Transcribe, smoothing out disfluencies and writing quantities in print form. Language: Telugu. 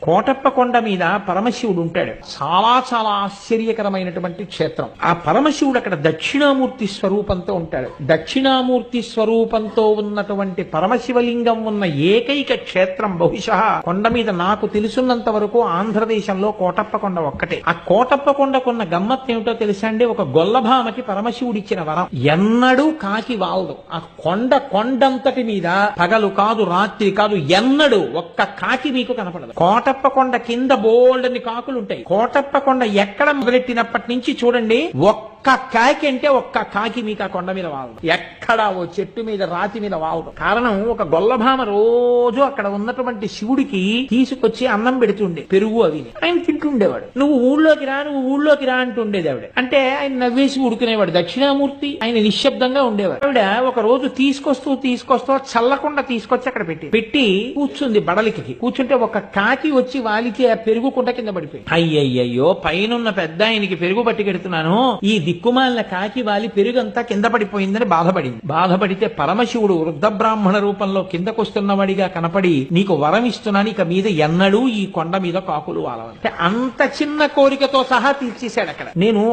కోటప్ప కొండ మీద పరమశివుడు ఉంటాడు. చాలా చాలా ఆశ్చర్యకరమైనటువంటి క్షేత్రం. ఆ పరమశివుడు అక్కడ దక్షిణామూర్తి స్వరూపంతో ఉంటాడు. దక్షిణామూర్తి స్వరూపంతో ఉన్నటువంటి పరమశివలింగం ఉన్న ఏకైక క్షేత్రం బహుశా కొండ మీద నాకు తెలుసున్నంత వరకు ఆంధ్రదేశంలో కోటప్ప కొండ ఒక్కటే. ఆ కోటప్ప కొండకున్న గమ్మత్ ఏమిటో తెలుసా అండి? ఒక గొల్లభామకి పరమశివుడు ఇచ్చిన వరం. ఎన్నడూ కాకి వాలదు. ఆ కొండంతటి మీద పగలు కాదు రాత్రి కాదు ఎన్నడూ ఒక్క కాకి మీకు కనపడదు. కోటప్ప కొండ కింద బోల్డని కాకులు ఉంటాయి. కోటప్ప కొండ ఎక్కడ మొదలెట్టినప్పటి నుంచి చూడండి, ఒక్క కాకి అంటే ఒక్క కాకి మీకు ఆ కొండ మీద వాలదు. ఎక్కడ ఓ చెట్టు మీద రాతి మీద వాలదు. కారణం, ఒక గొల్లభామ రోజు అక్కడ ఉన్నటువంటి శివుడికి తీసుకొచ్చి అన్నం పెడుతుండే, పెరుగు అవి ఆయన తింటుండేవాడు. నువ్వు ఊళ్ళోకి రా అంటుండేది ఆవిడ. అంటే ఆయన నవ్వేసి ఉడుకునేవాడు. దక్షిణామూర్తి ఆయన నిశ్శబ్దంగా ఉండేవాడు. ఆవిడ ఒక రోజు తీసుకొస్తూ చల్లకుండా తీసుకొచ్చి అక్కడ పెట్టి కూర్చుంది. బడలికి కూర్చుంటే ఒక కాకి వచ్చి వాలికి ఆ పెరుగు కుంట కింద పడిపోయి, అయ్యయ్యో పైనున్న పెద్ద ఆయనకి పెరుగు పట్టుకెడుతున్నాను, ఈ దిక్కుమాలిన కాకి వాలి పెరుగంతా కింద పడిపోయిందని బాధపడితే పరమశివుడు వృద్ధ బ్రాహ్మణ రూపంలో కిందకొస్తున్నవాడిగా కనపడి, నీకు వరం ఇస్తున్నాను, ఇక మీద ఎన్నడూ ఈ కొండ మీద కాకులు వాలవని. అంత చిన్న కోరికతో సహా తీర్చేశాడు అక్కడ. నేను